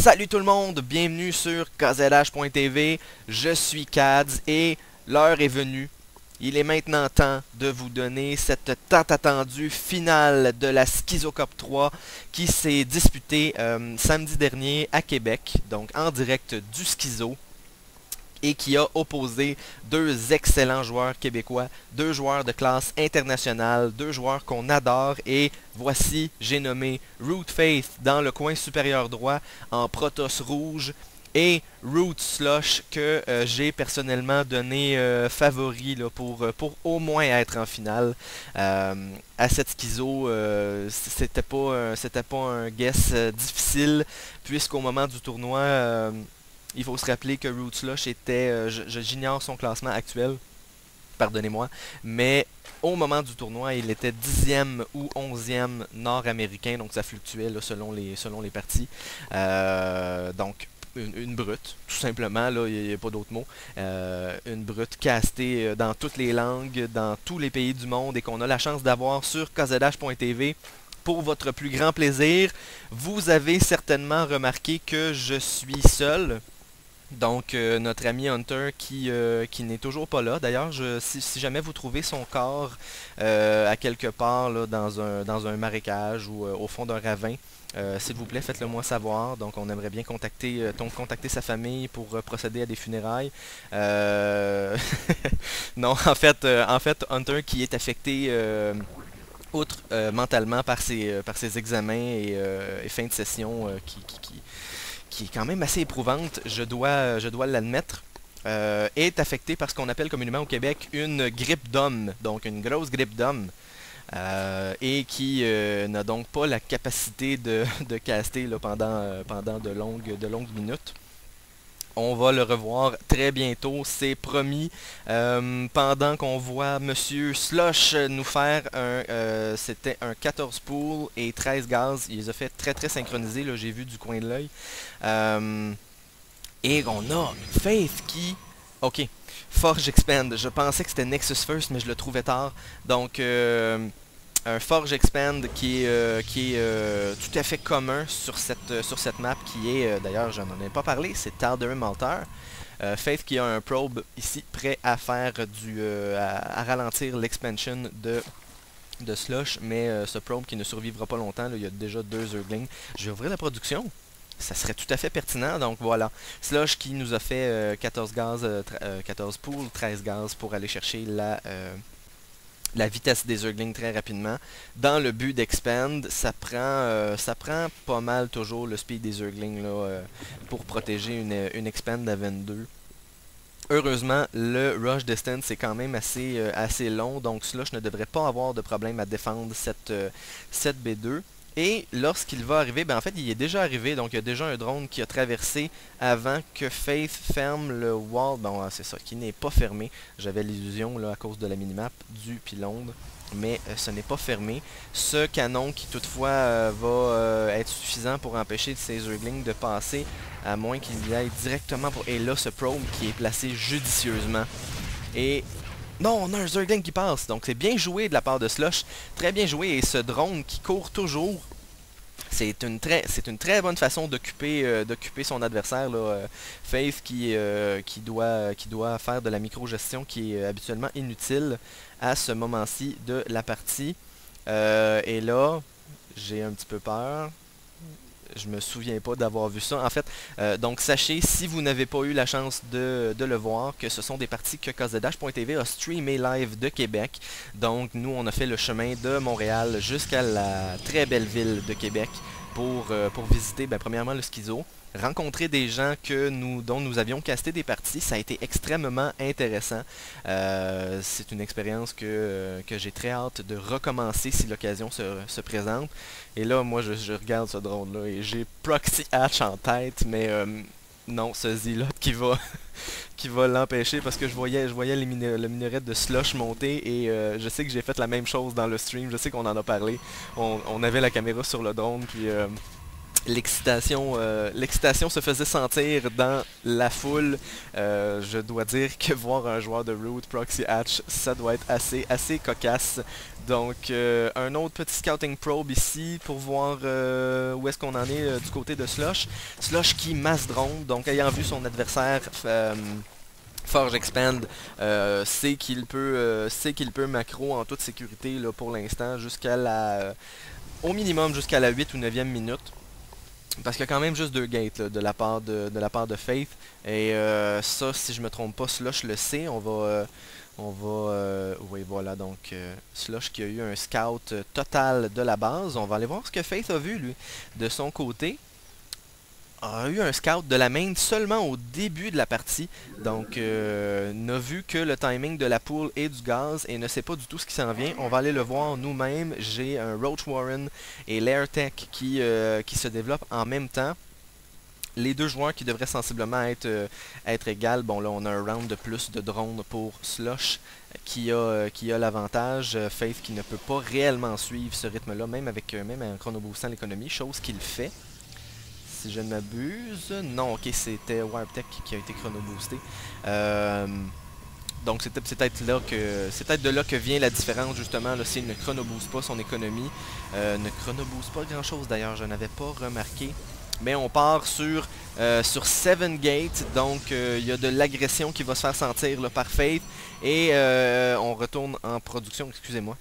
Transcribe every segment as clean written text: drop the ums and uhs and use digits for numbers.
Salut tout le monde, bienvenue sur KZH.tv, je suis Kads et l'heure est venue. Il est maintenant temps de vous donner cette tant attendue finale de la Schizo Cup 3 qui s'est disputée samedi dernier à Québec, donc en direct du Schizo, et qui a opposé deux excellents joueurs québécois, deux joueurs de classe internationale, deux joueurs qu'on adore, et voici, j'ai nommé Root Faith dans le coin supérieur droit en Protoss rouge, et Root Slush que j'ai personnellement donné favori là, pour au moins être en finale. À cette schizo, c'était pas un guess difficile, puisqu'au moment du tournoi, il faut se rappeler que Root Slush était, j'ignore son classement actuel, pardonnez-moi, mais au moment du tournoi, il était 10e ou 11e nord-américain, donc ça fluctuait là, selon les parties. Donc, une brute, tout simplement, là, il n'y a pas d'autre mot. Une brute castée dans toutes les langues, dans tous les pays du monde, et qu'on a la chance d'avoir sur KZH.tv. Pour votre plus grand plaisir, vous avez certainement remarqué que je suis seul. Donc, notre ami Hunter qui n'est toujours pas là. D'ailleurs, si jamais vous trouvez son corps à quelque part là, dans un marécage ou au fond d'un ravin, s'il vous plaît, faites-le moi savoir. Donc, on aimerait bien contacter sa famille pour procéder à des funérailles. Non, en fait, Hunter qui est affecté outre mentalement par ses examens et fin de session qui est quand même assez éprouvante, je dois l'admettre, est affecté par ce qu'on appelle communément au Québec une grippe d'homme, donc une grosse grippe d'homme, et qui n'a donc pas la capacité de caster là, pendant de longues minutes. On va le revoir très bientôt, c'est promis. Pendant qu'on voit Monsieur Slush nous faire c'était un 14 poules et 13 gaz. Il les a fait très très synchronisés, là, j'ai vu du coin de l'œil. Et on a Faith qui... Ok, Forge Expand. Je pensais que c'était Nexus First, mais je le trouvais tard. Donc, un Forge Expand qui est tout à fait commun sur cette map, qui est, d'ailleurs, je n'en ai pas parlé, c'est Tal'Darim Altar. Faith qui a un probe ici prêt à faire à ralentir l'expansion de Slush, mais ce probe qui ne survivra pas longtemps, là, il y a déjà 2 Zerglings. Je vais ouvrir la production. Ça serait tout à fait pertinent, donc voilà. Slush qui nous a fait 14 gaz, 14 poules, 13 gaz pour aller chercher la vitesse des Zerglings très rapidement. Dans le but d'expand, ça prend pas mal toujours le speed des Zerglings là, pour protéger une expand à 22. Heureusement, le rush distance est quand même assez long, donc Slush ne devrait pas avoir de problème à défendre cette B2. Et lorsqu'il va arriver, ben en fait il est déjà arrivé, donc il y a déjà un drone qui a traversé avant que Faith ferme le wall. Bon, c'est ça, qui n'est pas fermé. J'avais l'illusion là à cause de la minimap du pylône, mais ce n'est pas fermé. Ce canon qui toutefois va être suffisant pour empêcher ces Zerglings de passer, à moins qu'il y aille directement pour... Et là, ce probe qui est placé judicieusement. Et... non, on a un Zergling qui passe, donc c'est bien joué de la part de Slush, très bien joué, et ce drone qui court toujours, c'est une très bonne façon d'occuper son adversaire, là, Faith qui doit faire de la micro-gestion qui est habituellement inutile à ce moment-ci de la partie. Et là, j'ai un petit peu peur. Je me souviens pas d'avoir vu ça. En fait, donc sachez, si vous n'avez pas eu la chance de le voir, que ce sont des parties que KZH.tv a streamé live de Québec. Donc nous, on a fait le chemin de Montréal jusqu'à la très belle ville de Québec pour visiter, ben, premièrement, le Schizo, rencontrer des gens dont nous avions casté des parties. Ça a été extrêmement intéressant. C'est une expérience que j'ai très hâte de recommencer si l'occasion se présente. Et là, moi, je regarde ce drone-là et j'ai Proxy Hatch en tête, mais non, ce Z-là qui va l'empêcher, parce que je voyais le minerai de Slush monter, et je sais que j'ai fait la même chose dans le stream. Je sais qu'on en a parlé. On avait la caméra sur le drone, puis... L'excitation se faisait sentir dans la foule. Je dois dire que voir un joueur de Root Proxy Hatch, ça doit être assez cocasse. Donc un autre petit scouting probe ici pour voir où est-ce qu'on en est du côté de Slush. Slush qui masse drone, donc ayant vu son adversaire Forge Expand, sait qu'il peut macro en toute sécurité là, pour l'instant jusqu'à au minimum jusqu'à la 8 ou 9e minute. Parce qu'il y a quand même juste 2 gates là, de la part de Faith. Et ça, si je me trompe pas, Slush le sait. Oui, voilà, donc Slush qui a eu un scout total de la base. On va aller voir ce que Faith a vu, lui, de son côté. A eu un scout de la main seulement au début de la partie. Donc, n'a vu que le timing de la pool et du gaz et ne sait pas du tout ce qui s'en vient. On va aller le voir nous-mêmes. J'ai un Roach Warren et l'Airtech qui se développent en même temps. Les deux joueurs qui devraient sensiblement être égales. Bon, là, on a un round de plus de drones pour Slush qui a l'avantage. Faith qui ne peut pas réellement suivre ce rythme-là, même en chronoboostant l'économie, chose qu'il fait. Si je ne m'abuse. Non, ok, c'était Warptech qui a été chronoboosté. Donc c'est peut-être de là que vient la différence justement. S'il ne chronobooste pas son économie. Ne chronobooste pas grand chose d'ailleurs, je n'avais pas remarqué. Mais on part sur 7 gates, donc il y a de l'agression qui va se faire sentir là, par Faith. Et on retourne en production, excusez-moi.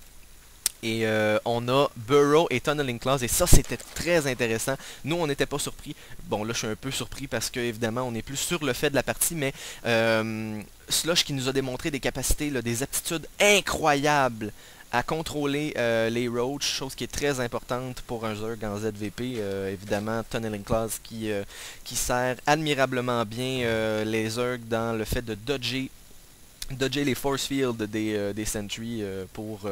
Et on a Burrow et Tunneling Claws, et ça c'était très intéressant. Nous on n'était pas surpris. Bon là je suis un peu surpris parce que évidemment on est plus sur le fait de la partie, mais Slush qui nous a démontré des capacités, là, des aptitudes incroyables à contrôler les roaches, chose qui est très importante pour un Zerg en ZVP. Évidemment Tunneling Claws qui sert admirablement bien les Zerg dans le fait de dodger les force fields des sentries pour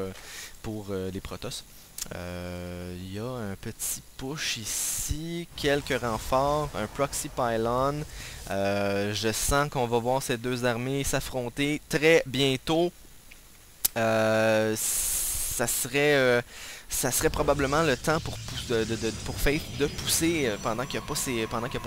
les Protoss. Il y a un petit push ici, quelques renforts, un proxy pylon. Je sens qu'on va voir ces deux armées s'affronter très bientôt. Ça serait probablement le temps pour Faith de pousser pendant qu'il n'y a pas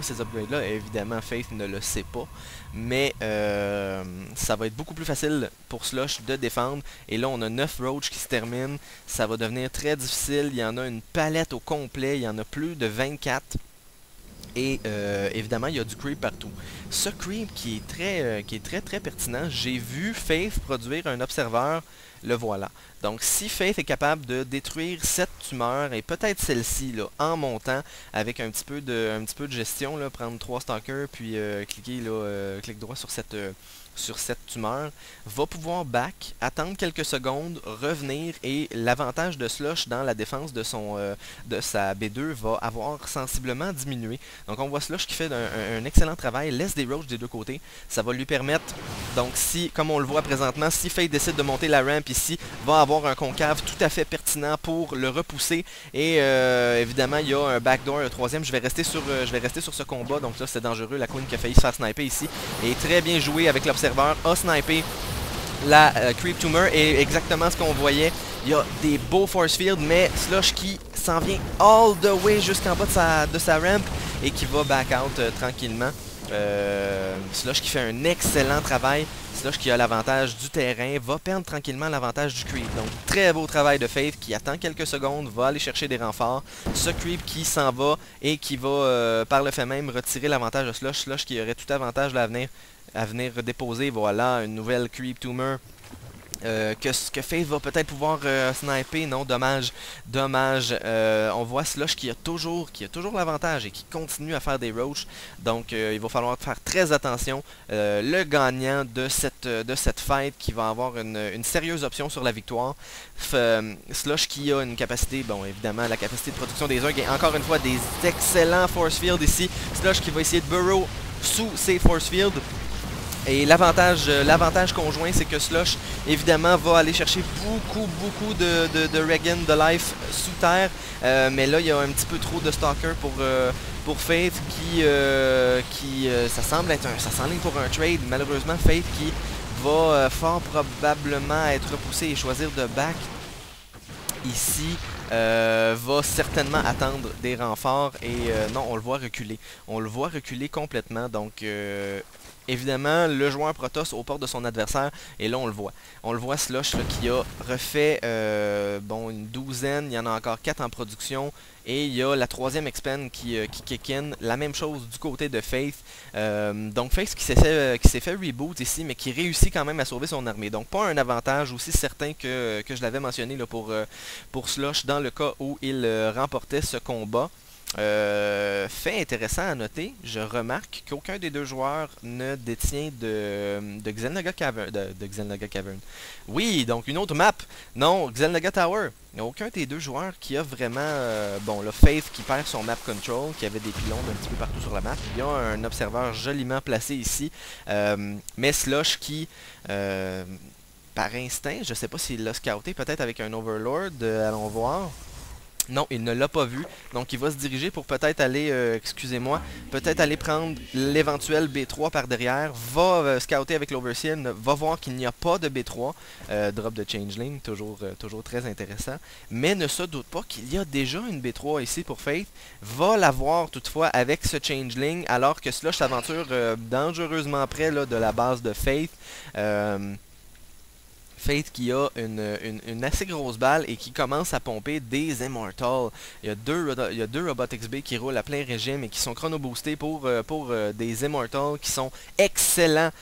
ces upgrades-là. Évidemment, Faith ne le sait pas. Mais ça va être beaucoup plus facile pour Slush de défendre. Et là, on a 9 roaches qui se terminent. Ça va devenir très difficile. Il y en a une palette au complet. Il y en a plus de 24. Et évidemment, il y a du creep partout. Ce creep qui est très pertinent. J'ai vu Faith produire un observeur. Le voilà. Donc si Faith est capable de détruire cette tumeur et peut-être celle-ci là en montant avec un petit peu de gestion là, prendre 3 stalkers puis cliquer là, clic droit sur cette tumeur, va pouvoir back, attendre quelques secondes, revenir, et l'avantage de Slush dans la défense de sa B2 va avoir sensiblement diminué. Donc on voit Slush qui fait un excellent travail, laisse des roaches des deux côtés, ça va lui permettre, donc si, comme on le voit présentement, si Faith décide de monter la ramp ici, va avoir un concave tout à fait pertinent pour le repousser, et évidemment il y a un backdoor, le troisième, je vais rester sur ce combat, donc là c'est dangereux, la Queen qui a failli se faire sniper ici, et très bien joué avec l'observation, a snipé la Creep Tumor, et exactement ce qu'on voyait. Il y a des beaux force fields, mais Slush qui s'en vient all the way jusqu'en bas de sa ramp et qui va back out tranquillement. Slush qui fait un excellent travail. Slush qui a l'avantage du terrain, va perdre tranquillement l'avantage du creep. Donc très beau travail de Faith qui attend quelques secondes, va aller chercher des renforts. Ce creep qui s'en va et qui va par le fait même retirer l'avantage de Slush. Slush qui aurait tout avantage à venir déposer, voilà, une nouvelle Creep Tumor que Faith va peut-être pouvoir sniper. Non, dommage. On voit Slush qui a toujours l'avantage et qui continue à faire des roaches. Donc il va falloir faire très attention. Le gagnant de cette fight qui va avoir une sérieuse option sur la victoire. Slush qui a une capacité, bon évidemment la capacité de production des Zerg, et encore une fois des excellents force fields ici. Slush qui va essayer de burrow sous ces force fields. Et l'avantage conjoint, c'est que Slush, évidemment, va aller chercher beaucoup de Regan de life sous terre. Mais là, il y a un petit peu trop de stalker pour Faith ça s'enligne pour un trade. Malheureusement, Faith qui va fort probablement être repoussé et choisir de back ici. va certainement attendre des renforts et non, on le voit reculer. On le voit reculer complètement, donc évidemment, le joueur Protoss aux portes de son adversaire, et là on le voit. On le voit Slush là, qui a refait bon, une douzaine, il y en a encore 4 en production, et il y a la troisième expand qui kick in, la même chose du côté de Faith. Donc Faith qui s'est fait reboot ici, mais qui réussit quand même à sauver son armée. Donc pas un avantage aussi certain que je l'avais mentionné là, pour Slush dans le cas où il remportait ce combat. Fait intéressant à noter, je remarque qu'aucun des deux joueurs ne détient de Xel'Naga Cavern. De Xel'Naga Cavern. Oui, donc une autre map. Non, Xel'Naga Tower. Il n'y a aucun des deux joueurs qui a vraiment... bon, là, Faith qui perd son map control, qui avait des pylônes un petit peu partout sur la map. Il y a un observeur joliment placé ici. Mais Slush qui... par instinct, je sais pas s'il l'a scouté, peut-être avec un Overlord, allons voir. Non, il ne l'a pas vu, donc il va se diriger pour peut-être aller, excusez-moi, peut-être aller prendre l'éventuel B3 par derrière, va scouter avec l'Overseer, va voir qu'il n'y a pas de B3, drop de Changeling, toujours très intéressant, mais ne se doute pas qu'il y a déjà une B3 ici pour Faith, va la voir toutefois avec ce Changeling, alors que Slush s'aventure dangereusement près là, de la base de Faith. Faith qui a une assez grosse balle et qui commence à pomper des Immortals. Il y a deux Robotics B qui roulent à plein régime et qui sont chrono-boostés pour des Immortals qui sont excellents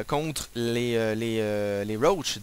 contre les Roach.